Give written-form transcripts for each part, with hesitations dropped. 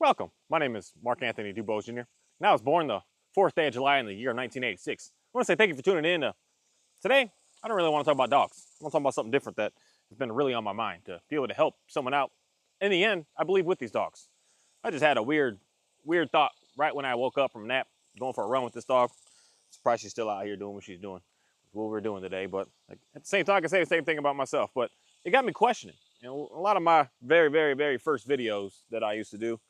Welcome. My name is Mark Anthony Dubose Jr. and I was born the 4th day of July in the year 1986. I want to say thank you for tuning in. Today, I don't really want to talk about dogs. I want to talk about something different that has been really on my mind to be able to help someone out. In the end, I believe with these dogs. I just had a weird thought right when I woke up from a nap, going for a run with this dog. Surprised she's still out here doing what she's doing, what we're doing today. But at the same time, I can say the same thing about myself. But it got me questioning. You know, a lot of my very first videos that I used to do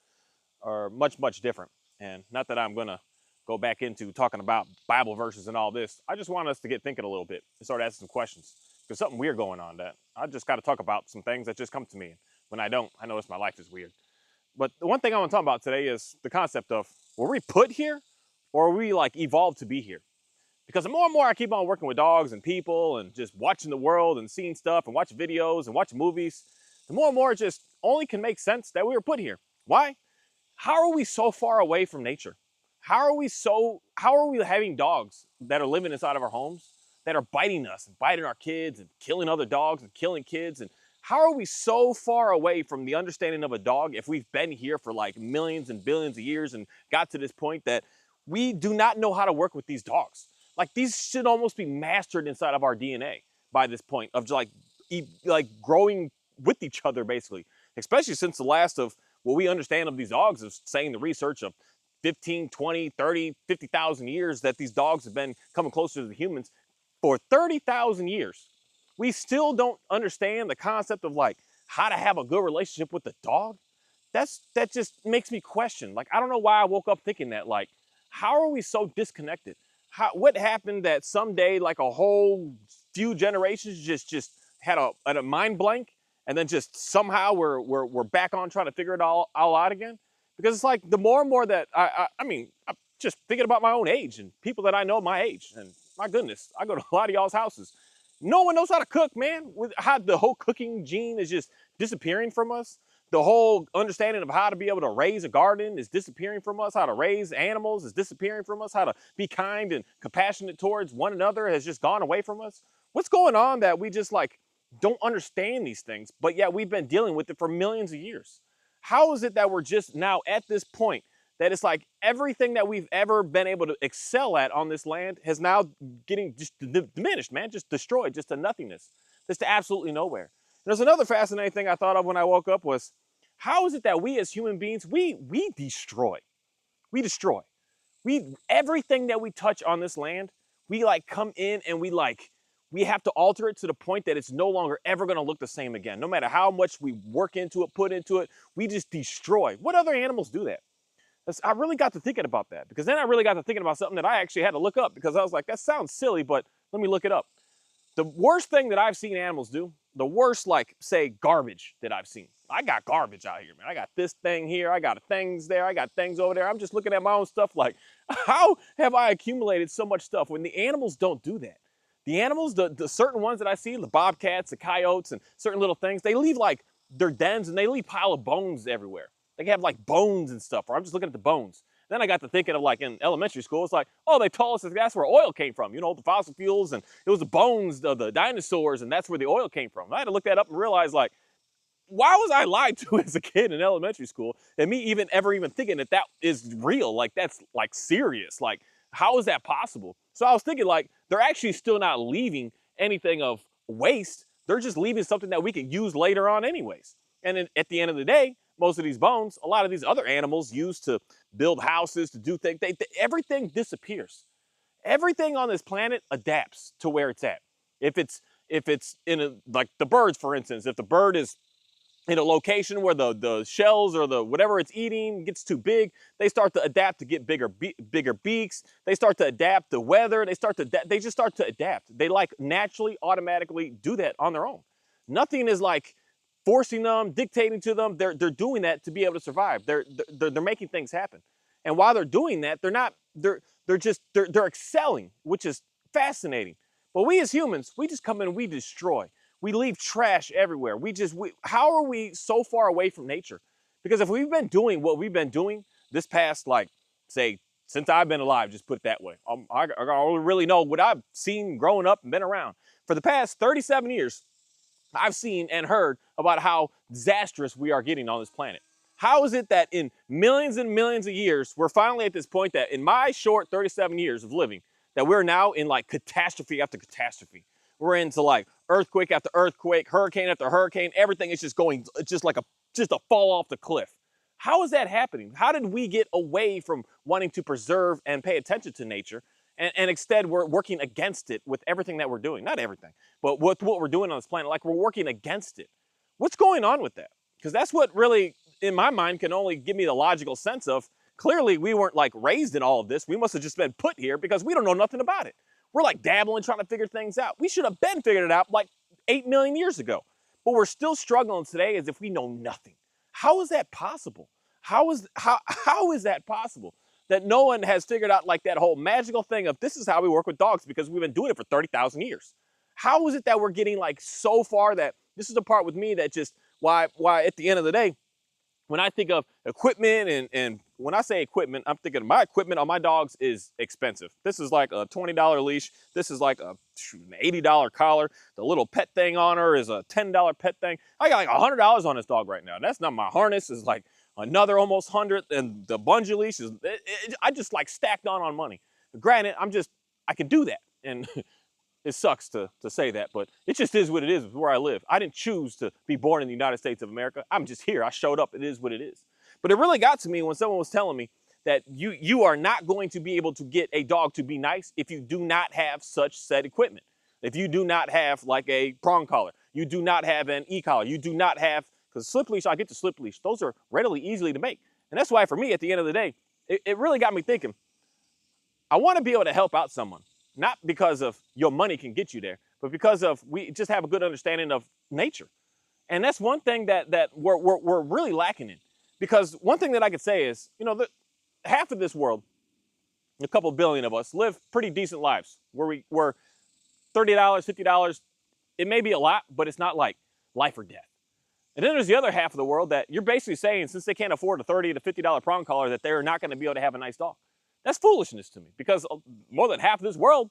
are much different. And not that I'm gonna go back into talking about Bible verses and all this. I just want us to get thinking a little bit and start asking some questions. There's something weird going on that I just got to talk about some things that just come to me. When I don't, I notice my life is weird. But the one thing I want to talk about today is the concept of, were we put here or were we like evolved to be here? Because the more and more I keep on working with dogs and people and just watching the world and seeing stuff and watching videos and watching movies, the more and more it just only can make sense that we were put here. Why? How are we so far away from nature? How are we having dogs that are living inside of our homes that are biting us and biting our kids and killing other dogs and killing kids? And how are we so far away from the understanding of a dog if we've been here for like millions and billions of years and got to this point that we do not know how to work with these dogs? Like, these should almost be mastered inside of our DNA by this point of like growing with each other, basically, especially since the last of what we understand of these dogs is saying the research of 15, 20, 30, 50,000 years that these dogs have been coming closer to the humans for 30,000 years. We still don't understand the concept of like how to have a good relationship with the dog. That just makes me question. Like, I don't know why I woke up thinking that. Like, how are we so disconnected? What happened that someday, like a whole few generations just had a mind blank, and then just somehow we're back on trying to figure it all out again? Because it's like the more and more that I mean, I'm just thinking about my own age and people that I know my age, and my goodness, I go to a lot of y'all's houses. No one knows how to cook, man. With how the whole cooking gene is just disappearing from us. The whole understanding of how to be able to raise a garden is disappearing from us. How to raise animals is disappearing from us. How to be kind and compassionate towards one another has just gone away from us. What's going on that we just like don't understand these things, but yet we've been dealing with it for millions of years? How is it that we're just now at this point that it's like everything that we've ever been able to excel at on this land has now getting just diminished, man, just destroyed, just to nothingness, just to absolutely nowhere? And there's another fascinating thing I thought of when I woke up was, how is it that we as human beings, we destroy, we destroy, everything that we touch on this land, we like come in and we have to alter it to the point that it's no longer ever going to look the same again. No matter how much we work into it, put into it, we just destroy. What other animals do that? I really got to thinking about that, because then I really got to thinking about something that I actually had to look up, because I was like, that sounds silly, but let me look it up. The worst thing that I've seen animals do, the worst, like, say, garbage that I've seen. I got garbage out here, man. I got this thing here. I got things there. I got things over there. I'm just looking at my own stuff like, how have I accumulated so much stuff when the animals don't do that? The animals, the certain ones that I see, the bobcats, the coyotes, and certain little things, they leave like their dens and they leave pile of bones everywhere. They have like bones and stuff, or I'm just looking at the bones. Then I got to thinking of, like, in elementary school, it's like, oh, they told us that that's where oil came from, you know, the fossil fuels, and it was the bones of the dinosaurs, and that's where the oil came from. I had to look that up and realize, like, why was I lied to as a kid in elementary school, and me ever thinking that that is real? Like, that's like serious. Like, how is that possible? So I was thinking, like, they're actually still not leaving anything of waste. They're just leaving something that we could use later on anyways. And then at the end of the day, most of these bones, a lot of these other animals use to build houses, to do things, everything disappears. Everything on this planet adapts to where it's at. If it's in a, like the birds, for instance, if the bird is in a location where the shells or the whatever it's eating gets too big, they start to adapt to get bigger beaks. They start to adapt the weather. They just start to adapt. They like naturally, automatically do that on their own. Nothing is like forcing them, dictating to them. They're doing that to be able to survive. They're making things happen. And while they're doing that, they're excelling, which is fascinating. But we as humans, we just come in and we destroy. We leave trash everywhere. How are we so far away from nature? Because if we've been doing what we've been doing this past, like, say, since I've been alive, just put it that way. I only really know what I've seen growing up and been around. For the past 37 years, I've seen and heard about how disastrous we are getting on this planet. How is it that in millions and millions of years, we're finally at this point that in my short 37 years of living, that we're now in like catastrophe after catastrophe. We're into like earthquake after earthquake, hurricane after hurricane. Everything is just going, it's just like just a fall off the cliff. How is that happening? How did we get away from wanting to preserve and pay attention to nature? And instead, we're working against it with everything that we're doing. Not everything, but with what we're doing on this planet, like we're working against it. What's going on with that? Because that's what really, in my mind, can only give me the logical sense of, clearly we weren't like raised in all of this. We must have just been put here because we don't know nothing about it. We're like dabbling, trying to figure things out. We should have been figured it out like 8 million years ago. But we're still struggling today as if we know nothing. How is that possible? How is that possible? That no one has figured out like that whole magical thing of this is how we work with dogs because we've been doing it for 30,000 years. How is it that we're getting like so far that this is the part with me that just why at the end of the day, when I think of equipment and when I say equipment, I'm thinking my equipment on my dogs is expensive. This is like a $20 leash. This is like a $80 collar. The little pet thing on her is a $10 pet thing. I got like $100 on this dog right now. That's not my harness. Is like another almost 100, and the bungee leash is. I just like stacked on money. Granted, I can do that, and it sucks to say that, but it just is what it is where I live. I didn't choose to be born in the United States of America. I'm just here. I showed up. It is what it is. But it really got to me when someone was telling me that you are not going to be able to get a dog to be nice if you do not have such said equipment. If you do not have like a prong collar, you do not have an e-collar, you do not have, because slip leash, I get the slip leash. Those are readily, easily to make. And that's why for me, at the end of the day, it really got me thinking, I want to be able to help out someone. Not because of your money can get you there, but because of we just have a good understanding of nature. And that's one thing that we're really lacking in. Because one thing that I could say is, half of this world, a couple billion of us, live pretty decent lives where we're $30, $50. It may be a lot, but it's not like life or death. And then there's the other half of the world that you're basically saying, since they can't afford a $30 to $50 prong collar, that they're not going to be able to have a nice dog. That's foolishness to me because more than half of this world,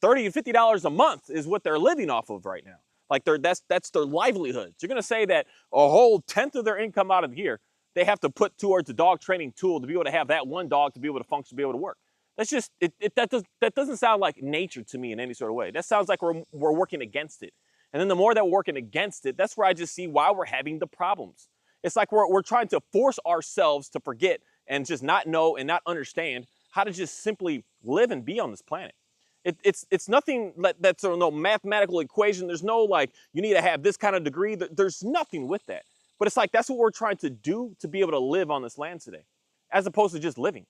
$30 to $50 a month is what they're living off of right now. Like that's their livelihood. So you're going to say that a whole tenth of their income out of the year, they have to put towards a dog training tool to be able to have that one dog to be able to function, to be able to work. That's just, that doesn't sound like nature to me in any sort of way. That sounds like we're working against it. And then the more that we're working against it, that's where I just see why we're having the problems. It's like we're trying to force ourselves to forget and just not know and not understand how to just simply live and be on this planet. It's nothing that's no mathematical equation. There's no like, you need to have this kind of degree. There's nothing with that. But it's like, that's what we're trying to do to be able to live on this land today, as opposed to just living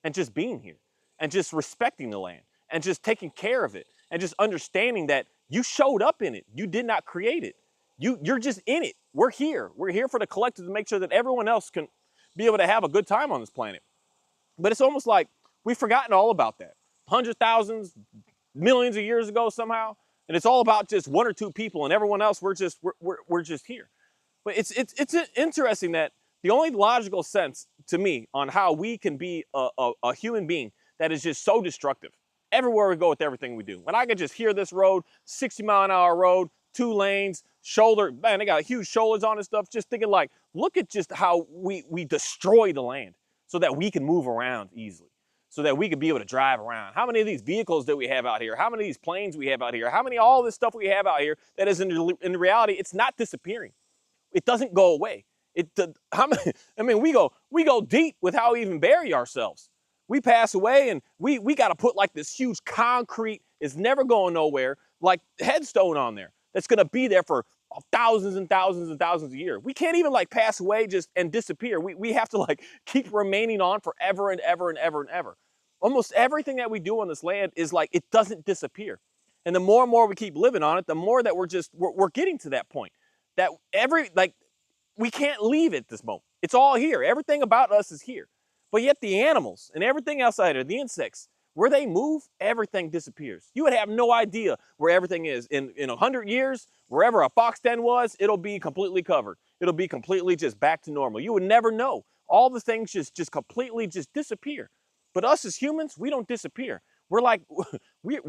and just being here and just respecting the land and just taking care of it and just understanding that you showed up in it. You did not create it. You're just in it. We're here. We're here for the collective to make sure that everyone else can be able to have a good time on this planet. But it's almost like we've forgotten all about that. Hundreds, thousands, millions of years ago somehow. And it's all about just one or two people and everyone else, we're just here. But it's interesting that the only logical sense to me on how we can be a human being that is just so destructive everywhere we go with everything we do. When I could just hear this road, 60-mile-an-hour road, 2 lanes, shoulder, man, they got huge shoulders on and stuff, just thinking like, look at just how we destroy the land so that we can move around easily, so that we can be able to drive around. How many of these vehicles that we have out here? How many of these planes we have out here? How many, all this stuff we have out here that is in reality, it's not disappearing. It doesn't go away. We go deep with how we even bury ourselves. We pass away and we got to put like this huge concrete, it's never going nowhere, like headstone on there that's going to be there for thousands and thousands and thousands of years. We can't even like pass away just and disappear. We have to like keep remaining on forever and ever and ever and ever. Almost everything that we do on this land is like, it doesn't disappear. And the more and more we keep living on it, the more that we're getting to that point that we can't leave at this moment. It's all here. Everything about us is here. But yet the animals and everything outside of the insects, where they move, everything disappears. You would have no idea where everything is. In 100 years, wherever a fox den was, it'll be completely covered. It'll be completely just back to normal. You would never know. All the things just completely just disappear. But us as humans, we don't disappear. We're like, we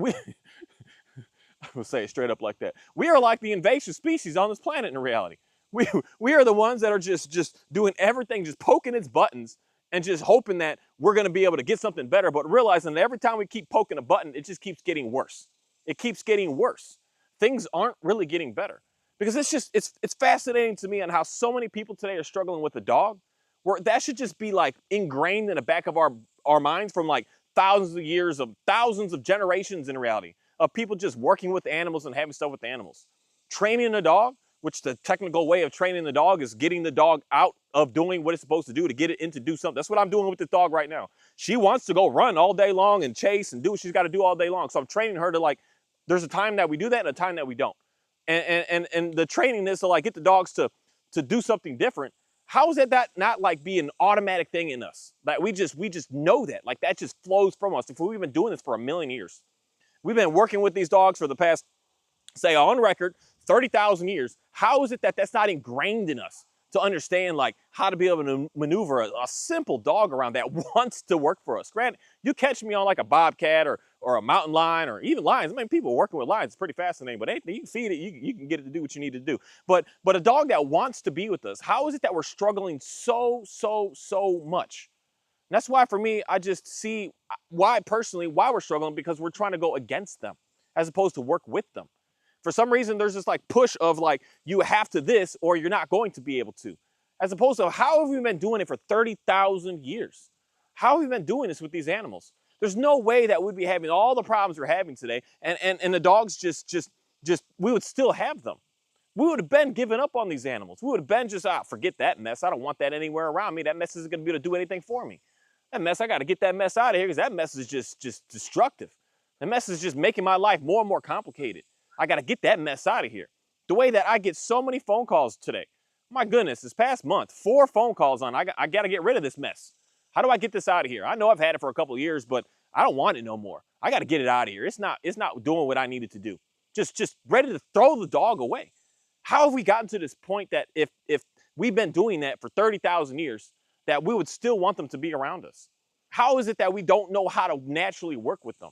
I will say it straight up like that. We are like the invasive species on this planet in reality. We, we are the ones that are just doing everything, just poking its buttons and just hoping that we're going to be able to get something better, but realizing that every time we keep poking a button, it just keeps getting worse. It keeps getting worse. Things aren't really getting better because it's fascinating to me on how so many people today are struggling with a dog, where that should just be like ingrained in the back of our minds from like thousands of years of thousands of generations in reality of people just working with animals and having stuff with animals. Training a dog, which the technical way of training the dog is getting the dog out of doing what it's supposed to do to get it in to do something. That's what I'm doing with the dog right now. She wants to go run all day long and chase and do what she's got to do all day long. So I'm training her to like, there's a time that we do that and a time that we don't. And the training is to like get the dogs to do something different. How is that not like be an automatic thing in us? Like we just know that. Like that just flows from us. If we've been doing this for a million years. We've been working with these dogs for the past, say on record, 30,000 years. How is it that that's not ingrained in us to understand like how to be able to maneuver a simple dog around that wants to work for us? Granted, you catch me on like a bobcat or a mountain lion or even lions. I mean, people working with lions is pretty fascinating, but anything you can feed it, you can get it to do what you need to do. But a dog that wants to be with us, how is it that we're struggling so much? And that's why for me, I just see why personally, why we're struggling, because we're trying to go against them as opposed to work with them. For some reason, there's this like push of like, you have to this or you're not going to be able to. As opposed to how have we been doing it for 30,000 years? How have we been doing this with these animals? There's no way that we'd be having all the problems we're having today and the dogs just, we would still have them. We would have been giving up on these animals. We would have been just, forget that mess. I don't want that anywhere around me. That mess isn't going to be able to do anything for me. That mess, I got to get that mess out of here because that mess is just destructive. That mess is just making my life more and more complicated. I got to get that mess out of here. The way that I get so many phone calls today. My goodness, this past month, 4 phone calls on, I got to get rid of this mess. How do I get this out of here? I know I've had it for a couple of years, but I don't want it no more. I got to get it out of here. It's not doing what I needed to do. Just ready to throw the dog away. How have we gotten to this point that if we've been doing that for 30,000 years, that we would still want them to be around us? How is it that we don't know how to naturally work with them?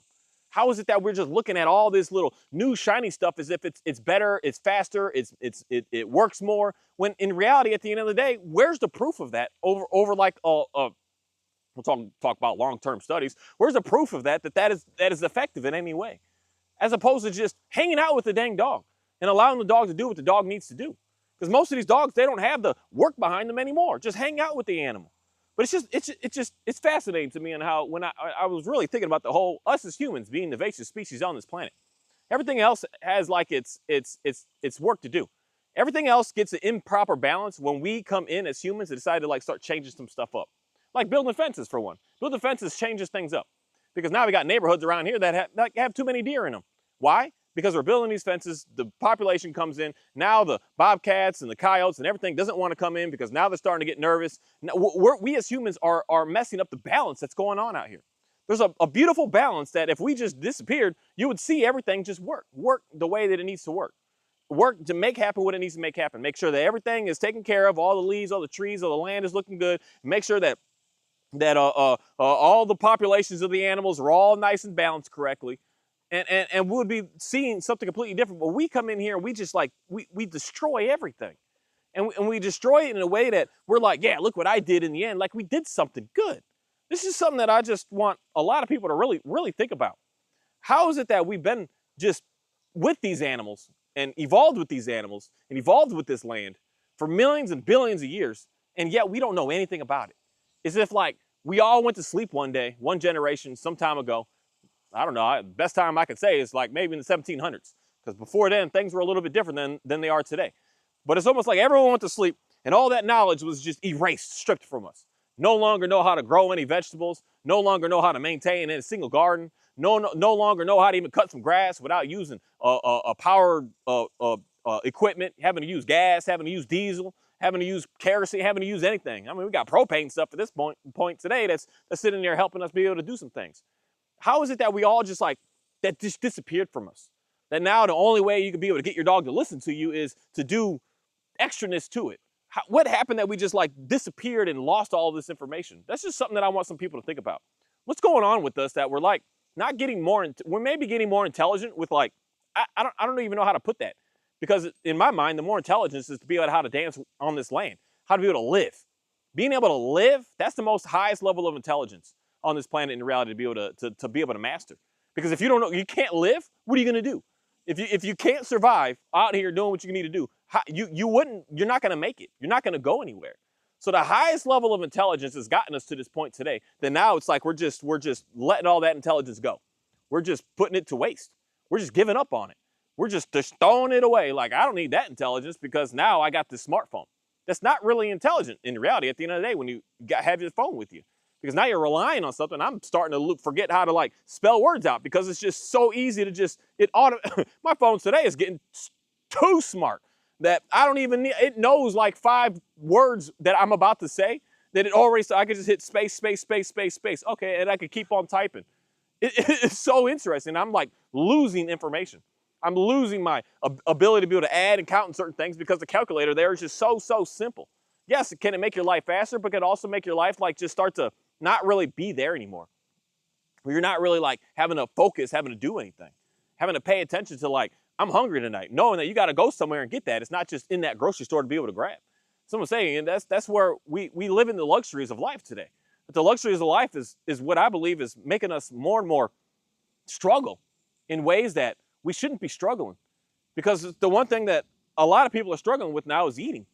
How is it that we're just looking at all this little new shiny stuff as if it's better, it's faster, it works more, when in reality, at the end of the day, where's the proof of that over like we'll talk about long-term studies. Where's the proof of that is effective in any way? As opposed to just hanging out with the dang dog and allowing the dog to do what the dog needs to do. Because most of these dogs, they don't have the work behind them anymore. Just hang out with the animal. But it's fascinating to me on how when I was really thinking about the whole us as humans being the invasive species on this planet. Everything else has like its work to do. Everything else gets an improper balance when we come in as humans and decide to like start changing some stuff up. Like building fences for one. Building fences changes things up. Because now we got neighborhoods around here that have too many deer in them. Why? Because we're building these fences, the population comes in, now the bobcats and the coyotes and everything doesn't want to come in because now they're starting to get nervous. Now, we as humans are messing up the balance that's going on out here. There's a beautiful balance that if we just disappeared, you would see everything just work the way that it needs to work. Work to make happen what it needs to make happen. Make sure that everything is taken care of, all the leaves, all the trees, all the land is looking good. Make sure that all the populations of the animals are all nice and balanced correctly. And we would be seeing something completely different. But we come in here and we just like, we destroy everything. And we destroy it in a way that we're like, yeah, look what I did in the end. Like we did something good. This is something that I just want a lot of people to really think about. How is it that we've been just with these animals and evolved with these animals and evolved with this land for millions and billions of years, and yet we don't know anything about it? It's if like we all went to sleep one day, one generation, some time ago. I don't know, best time I could say is like maybe in the 1700s, because before then things were a little bit different than they are today. But it's almost like everyone went to sleep and all that knowledge was just erased, stripped from us. No longer know how to grow any vegetables, no longer know how to maintain a single garden, no longer know how to even cut some grass without using a powered equipment, having to use gas, having to use diesel, having to use kerosene, having to use anything. I mean, we got propane stuff at this point today that's sitting there helping us be able to do some things. How is it that we all just like, that just disappeared from us? That now the only way you can be able to get your dog to listen to you is to do extraness to it. What happened that we just like disappeared and lost all this information? That's just something that I want some people to think about. What's going on with us that we're like not getting more, we're maybe getting more intelligent with like, I don't even know how to put that. Because in my mind, the more intelligence is to be able to how to dance on this land, how to be able to live. Being able to live, that's the most highest level of intelligence on this planet in reality to be able to be able to master. Because if you don't know, you can't live, what are you going to do? If you can't survive out here doing what you need to do, you're not going to make it. You're not going to go anywhere. So the highest level of intelligence has gotten us to this point today that now it's like we're just letting all that intelligence go. We're just putting it to waste. We're just giving up on it. We're just throwing it away. Like, I don't need that intelligence because now I got this smartphone. That's not really intelligent in reality at the end of the day when you have your phone with you. Because now you're relying on something. I'm starting to forget how to like spell words out because it's just so easy to just, my phone today is getting too smart that I don't even need, it knows like 5 words that I'm about to say that it already, so I could just hit space, space, space, space, space. Okay, and I could keep on typing. It's so interesting. I'm like losing information. I'm losing my ability to be able to add and count in certain things because the calculator there is just so simple. Yes, can it make your life faster, but can it also make your life like just start to not really be there anymore? Where you're not really like having to focus, having to do anything, having to pay attention to like, I'm hungry tonight, knowing that you got to go somewhere and get that. It's not just in that grocery store to be able to grab. Someone's saying, and that's where we live in the luxuries of life today. But the luxuries of life is what I believe is making us more and more struggle in ways that we shouldn't be struggling. Because the one thing that a lot of people are struggling with now is eating.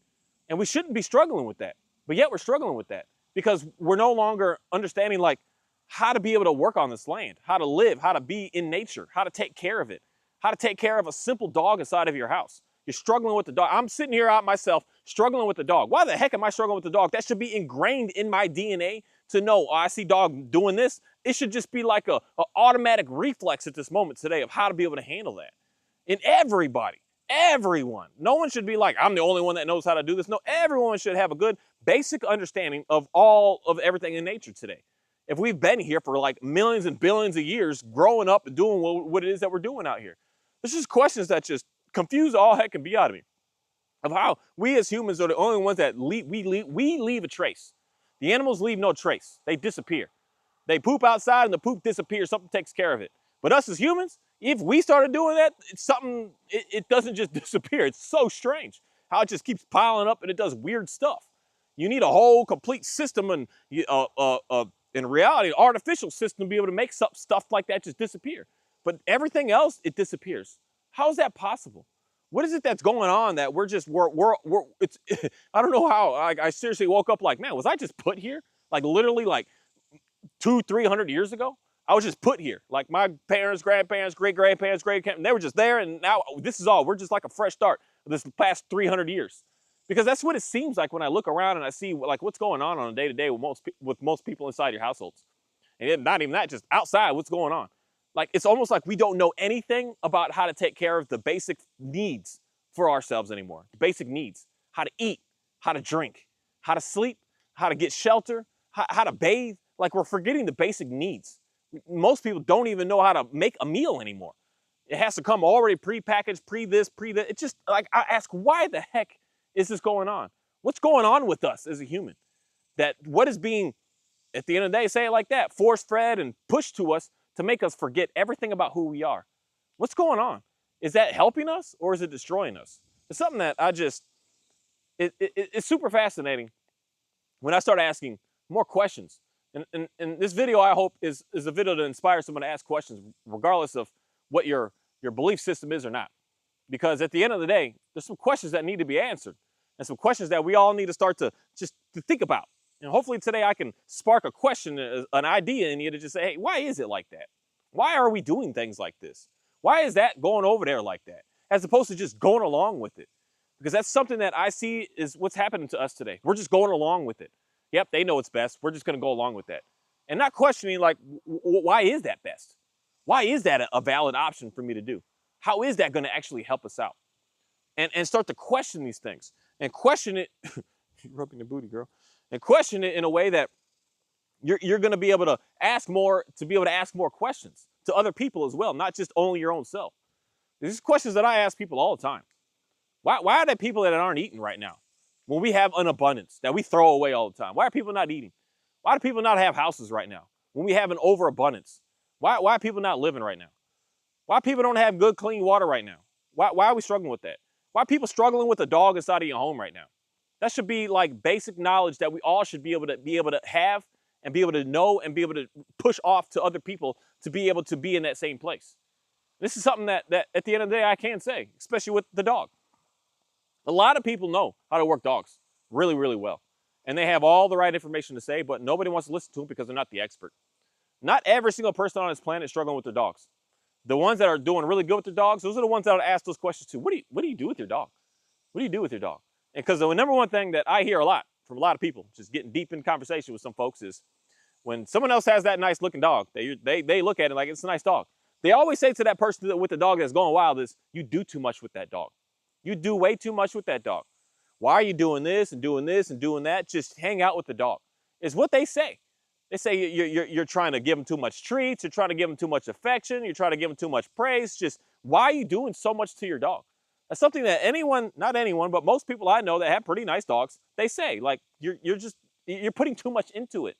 And we shouldn't be struggling with that. But yet we're struggling with that because we're no longer understanding like how to be able to work on this land, how to live, how to be in nature, how to take care of it, how to take care of a simple dog inside of your house. You're struggling with the dog. I'm sitting here out myself struggling with the dog. Why the heck am I struggling with the dog? That should be ingrained in my DNA to know, oh, I see dog doing this. It should just be like a automatic reflex at this moment today of how to be able to handle that. In everybody, everyone. No one should be like, I'm the only one that knows how to do this. No, everyone should have a good basic understanding of all of everything in nature today. If we've been here for like millions and billions of years, growing up and doing what it is that we're doing out here. There's just questions that just confuse all heck and be out of me. Of how we as humans are the only ones that we leave a trace. The animals leave no trace. They disappear. They poop outside and the poop disappears. Something takes care of it. But us as humans, if we started doing that, it's something, it doesn't just disappear. It's so strange how it just keeps piling up and it does weird stuff. You need a whole complete system and in reality, an artificial system to be able to make stuff like that just disappear. But everything else, it disappears. How is that possible? What is it that's going on that it's, I don't know how, I seriously woke up like, man, was I just put here? Like literally like 200-300 years ago? I was just put here. Like my parents, grandparents, great-grandparents, they were just there and now this is all. We're just like a fresh start this past 300 years. Because that's what it seems like when I look around and I see like what's going on a day-to-day with most people inside your households. And not even that, just outside, what's going on. Like it's almost like we don't know anything about how to take care of the basic needs for ourselves anymore. The basic needs, how to eat, how to drink, how to sleep, how to get shelter, how to bathe. Like we're forgetting the basic needs. Most people don't even know how to make a meal anymore. It has to come already pre-packaged, pre-this, pre-that. It's just like, I ask, why the heck is this going on? What's going on with us as a human? That what is being, at the end of the day, say it like that, force-fed and pushed to us to make us forget everything about who we are. What's going on? Is that helping us or is it destroying us? It's something that it's super fascinating when I start asking more questions. And this video, I hope, is a video to inspire someone to ask questions, regardless of what your belief system is or not. Because at the end of the day, there's some questions that need to be answered and some questions that we all need to start to think about. And hopefully today I can spark a question, an idea in you to just say, hey, why is it like that? Why are we doing things like this? Why is that going over there like that? As opposed to just going along with it. Because that's something that I see is what's happening to us today. We're just going along with it. Yep, they know it's best. We're just going to go along with that. And not questioning like, why is that best? Why is that a valid option for me to do? How is that going to actually help us out? And start to question these things. And question it, you're rubbing the booty, girl. And question it in a way that you're going to be able to ask more, to be able to ask more questions to other people as well, not just only your own self. These are questions that I ask people all the time. Why are there people that aren't eating right now? When we have an abundance that we throw away all the time, why are people not eating? Why do people not have houses right now? When we have an overabundance, why are people not living right now? Why people don't have good, clean water right now? Why are we struggling with that? Why are people struggling with a dog inside of your home right now? That should be like basic knowledge that we all should be able to have and be able to know and be able to push off to other people to be able to be in that same place. This is something that at the end of the day I can say, especially with the dog. A lot of people know how to work dogs really, really well. And they have all the right information to say, but nobody wants to listen to them because they're not the expert. Not every single person on this planet is struggling with their dogs. The ones that are doing really good with their dogs, those are the ones that I'll ask those questions to. What do you do with your dog? What do you do with your dog? And because the number one thing that I hear a lot from a lot of people, just getting deep in conversation with some folks, is when someone else has that nice looking dog, they look at it like it's a nice dog. They always say to that person with the dog that's going wild is, you do too much with that dog. You do way too much with that dog. Why are you doing this and doing this and doing that? Just hang out with the dog. Is what they say. They say you're trying to give them too much treats. You're trying to give them too much affection. You're trying to give them too much praise. Just why are you doing so much to your dog? That's something that anyone, not anyone, but most people I know that have pretty nice dogs, they say, like, you're putting too much into it.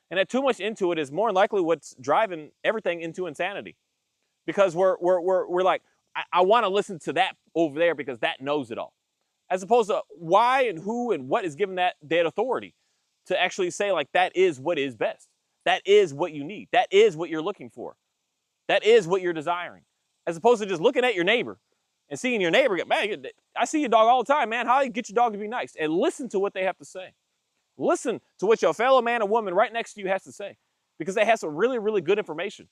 And that too much into it is more than likely what's driving everything into insanity. Because we're like, I want to listen to that over there because that knows it all. As opposed to why and who and what is given that authority to actually say, like, that is what is best. That is what you need. That is what you're looking for. That is what you're desiring. As opposed to just looking at your neighbor and seeing your neighbor get, man, I see your dog all the time, man. How do you get your dog to be nice? And listen to what they have to say. Listen to what your fellow man or woman right next to you has to say, because they have some really, really good information.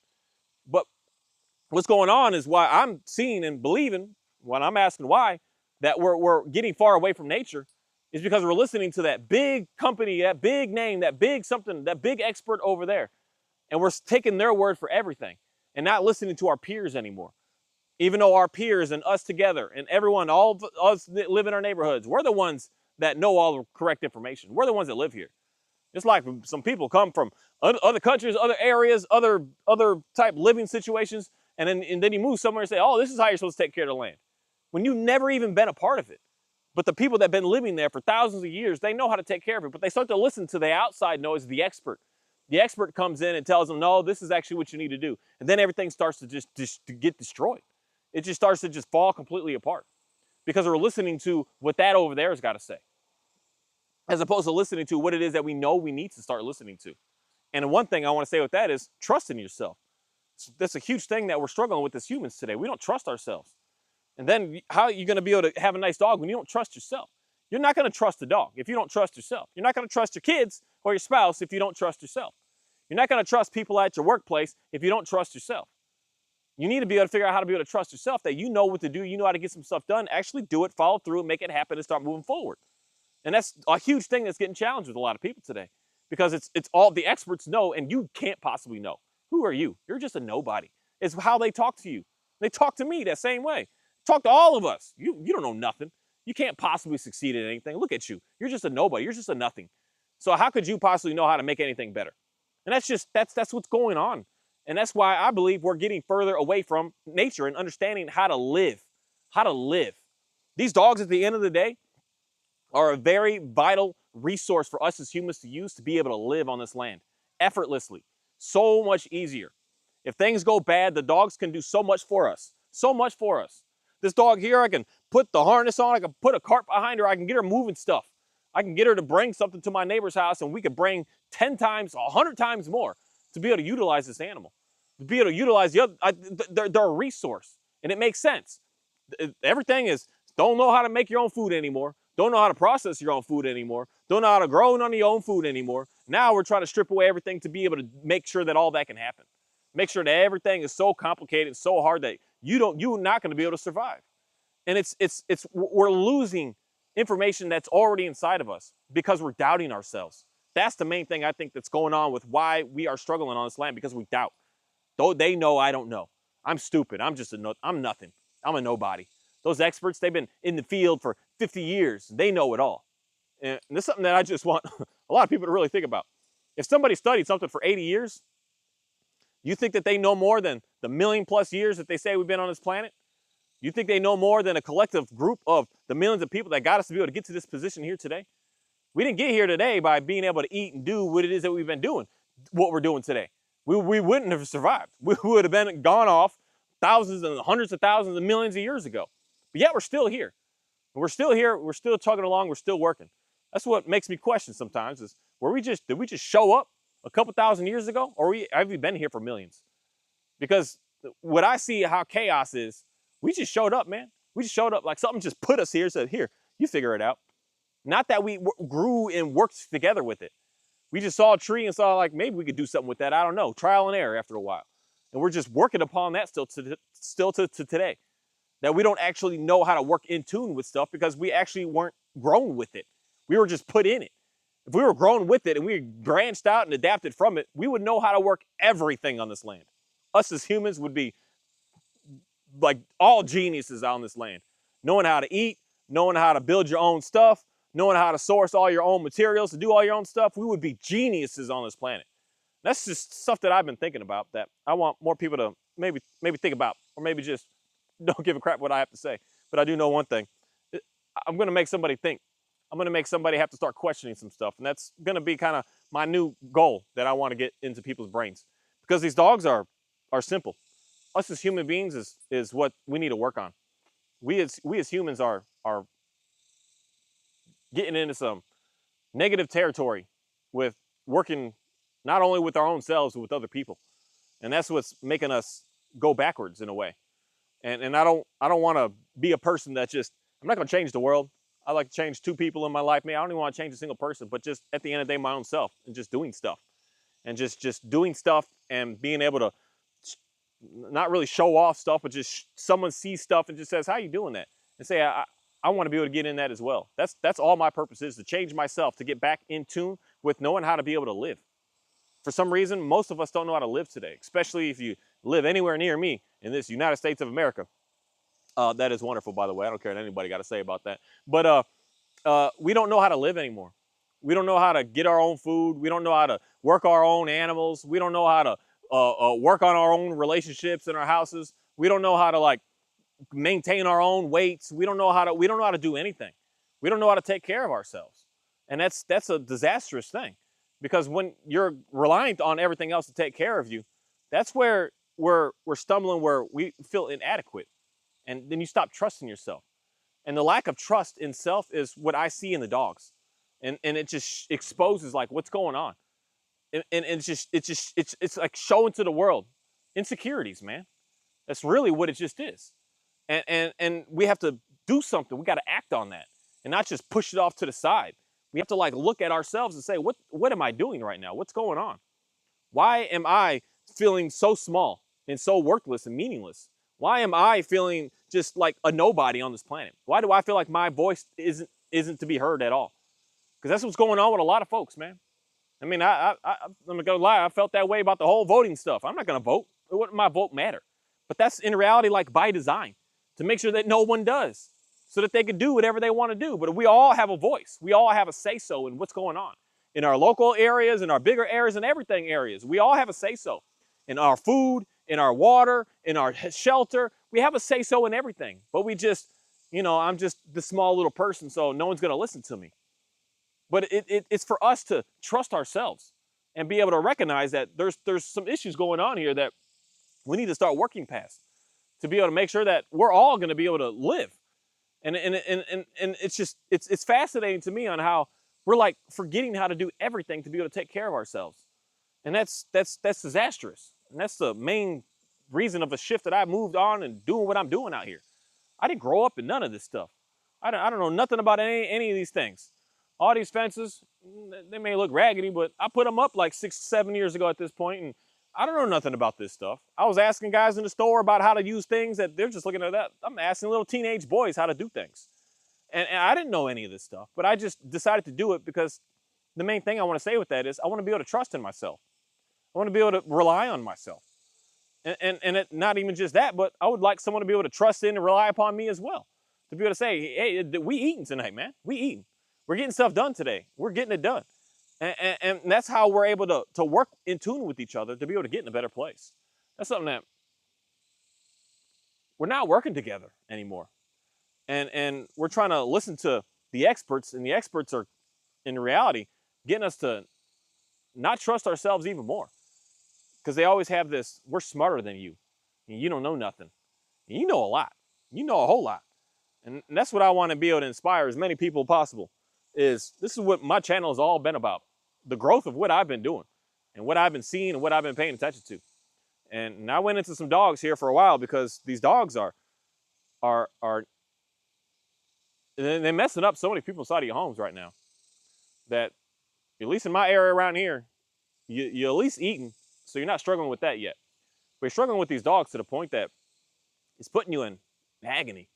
But what's going on is why I'm seeing and believing, when I'm asking why, that we're getting far away from nature, is because we're listening to that big company, that big name, that big something, that big expert over there. And we're taking their word for everything and not listening to our peers anymore. Even though our peers and us together and everyone, all of us that live in our neighborhoods, we're the ones that know all the correct information. We're the ones that live here. It's like some people come from other countries, other areas, other type living situations, and then you move somewhere and say, oh, this is how you're supposed to take care of the land, when you've never even been a part of it. But the people that have been living there for thousands of years, they know how to take care of it, but they start to listen to the outside noise, the expert. The expert comes in and tells them, no, this is actually what you need to do. And then everything starts to just to get destroyed. It just starts to just fall completely apart because we're listening to what that over there has got to say, as opposed to listening to what it is that we know we need to start listening to. And one thing I want to say with that is trust in yourself. That's a huge thing that we're struggling with as humans today. We don't trust ourselves. And then how are you going to be able to have a nice dog when you don't trust yourself? You're not going to trust the dog if you don't trust yourself. You're not going to trust your kids or your spouse if you don't trust yourself. You're not going to trust people at your workplace if you don't trust yourself. You need to be able to figure out how to be able to trust yourself, that you know what to do, you know how to get some stuff done, actually do it, follow through, make it happen, and start moving forward. And that's a huge thing that's getting challenged with a lot of people today, because it's all the experts know and you can't possibly know. Who are you? You're just a nobody. It's how they talk to you. They talk to me that same way. Talk to all of us. You don't know nothing. You can't possibly succeed at anything. Look at you. You're just a nobody. You're just a nothing. So how could you possibly know how to make anything better? And that's what's going on. And that's why I believe we're getting further away from nature and understanding how to live. How to live. These dogs, at the end of the day, are a very vital resource for us as humans to use to be able to live on this land effortlessly. So much easier. If things go bad, the dogs can do so much for us. So much for us. This dog here, I can put the harness on, I can put a cart behind her, I can get her moving stuff. I can get her to bring something to my neighbor's house, and we could bring 10 times, 100 times more to be able to utilize this animal. To be able to utilize the other, they're a resource, and it makes sense. Everything is, don't know how to make your own food anymore, don't know how to process your own food anymore, don't know how to grow none of your own food anymore. Now we're trying to strip away everything to be able to make sure that all that can happen. Make sure that everything is so complicated, so hard that you're not going to be able to survive. And we're losing information that's already inside of us because we're doubting ourselves. That's the main thing I think that's going on with why we are struggling on this land, because we doubt. Though they know I don't know. I'm stupid. I'm nothing. I'm a nobody. Those experts, they've been in the field for 50 years. They know it all. And this is something that I just want a lot of people to really think about. If somebody studied something for 80 years, you think that they know more than the 1,000,000+ years that they say we've been on this planet? You think they know more than a collective group of the millions of people that got us to be able to get to this position here today? We didn't get here today by being able to eat and do what it is that we've been doing, what we're doing today. We wouldn't have survived. We would have gone off thousands and hundreds of thousands and millions of years ago. But yet we're still here. And we're still here, we're still chugging along, we're still working. That's what makes me question sometimes is, did we just show up a couple thousand years ago? Or have we been here for millions? Because what I see how chaos is, we just showed up, man. We just showed up like something just put us here, said, here, you figure it out. Not that we grew and worked together with it. We just saw a tree and saw like, maybe we could do something with that. I don't know, trial and error after a while. And we're just working upon that still to today. That we don't actually know how to work in tune with stuff because we actually weren't grown with it. We were just put in it. If we were grown with it and we branched out and adapted from it, we would know how to work everything on this land. Us as humans would be like all geniuses on this land, knowing how to eat, knowing how to build your own stuff, knowing how to source all your own materials to do all your own stuff. We would be geniuses on this planet. That's just stuff that I've been thinking about that I want more people to maybe think about, or maybe just don't give a crap what I have to say. But I do know one thing. I'm going to make somebody think. I'm going to make somebody have to start questioning some stuff. And that's going to be kind of my new goal that I want to get into people's brains. Because these dogs are simple. Us as human beings is what we need to work on. We as humans are getting into some negative territory with working not only with our own selves, but with other people. And that's what's making us go backwards in a way. And I don't want to be a person that I'm not going to change the world. I like to change 2 people in my life. Man, I don't even want to change a single person, but just at the end of the day, my own self, and just doing stuff. And just doing stuff and being able to not really show off stuff, but just someone sees stuff and just says, how you doing that? And say, I want to be able to get in that as well. That's all my purpose is, to change myself, to get back in tune with knowing how to be able to live. For some reason, most of us don't know how to live today, especially if you live anywhere near me in this United States of America. That is wonderful, by the way. I don't care what anybody got to say about that. But we don't know how to live anymore. We don't know how to get our own food. We don't know how to work our own animals. We don't know how to work on our own relationships in our houses. We don't know how to like maintain our own weights. We don't know how to do anything. We don't know how to take care of ourselves. And that's a disastrous thing, because when you're reliant on everything else to take care of you, that's where we're stumbling, where we feel inadequate. And then you stop trusting yourself. And the lack of trust in self is what I see in the dogs. And it just exposes like what's going on. And it's like showing to the world insecurities, man. That's really what it just is. And we have to do something. We got to act on that and not just push it off to the side. We have to like look at ourselves and say, what am I doing right now? What's going on? Why am I feeling so small and so worthless and meaningless? Why am I feeling just like a nobody on this planet? Why do I feel like my voice isn't to be heard at all? Because that's what's going on with a lot of folks, man. I mean, I'm not gonna lie, I felt that way about the whole voting stuff. I'm not gonna vote. What my vote matter? But that's in reality like by design, to make sure that no one does, so that they can do whatever they want to do. But we all have a voice. We all have a say-so in what's going on. In our local areas, in our bigger areas, and everything areas. We all have a say-so. In our food, in our water, in our shelter. We have a say-so in everything. But we just, I'm just the small little person, so no one's gonna listen to me. But it's for us to trust ourselves and be able to recognize that there's some issues going on here that we need to start working past, to be able to make sure that we're all going to be able to live. And it's fascinating to me on how we're like forgetting how to do everything to be able to take care of ourselves. And that's disastrous. And that's the main reason of a shift that I moved on and doing what I'm doing out here. I didn't grow up in none of this stuff. I don't know nothing about any of these things. All these fences, they may look raggedy, but I put them up like 6-7 years ago at this point, and I don't know nothing about this stuff. I was asking guys in the store about how to use things that they're just looking at that. I'm asking little teenage boys how to do things. And I didn't know any of this stuff, but I just decided to do it because the main thing I want to say with that is I want to be able to trust in myself. I want to be able to rely on myself. And not even just that, but I would like someone to be able to trust in and rely upon me as well. To be able to say, hey, we eating tonight, man. We eating. We're getting stuff done today. We're getting it done. And that's how we're able to work in tune with each other to be able to get in a better place. That's something that we're not working together anymore. And we're trying to listen to the experts, and the experts are, in reality, getting us to not trust ourselves even more. Because they always have this, we're smarter than you. And you don't know nothing. And you know a lot. You know a whole lot. And that's what I want to be able to inspire as many people as possible. This is what my channel has all been about. The growth of what I've been doing and what I've been seeing and what I've been paying attention to. And I went into some dogs here for a while because these dogs are they're messing up so many people's side of your homes right now. That at least in my area around here, you're at least eating, so you're not struggling with that yet. But you're struggling with these dogs to the point that it's putting you in agony.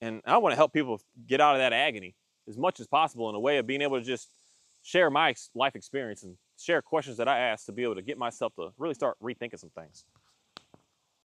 And I want to help people get out of that agony as much as possible in a way of being able to just share my life experience and share questions that I ask to be able to get myself to really start rethinking some things.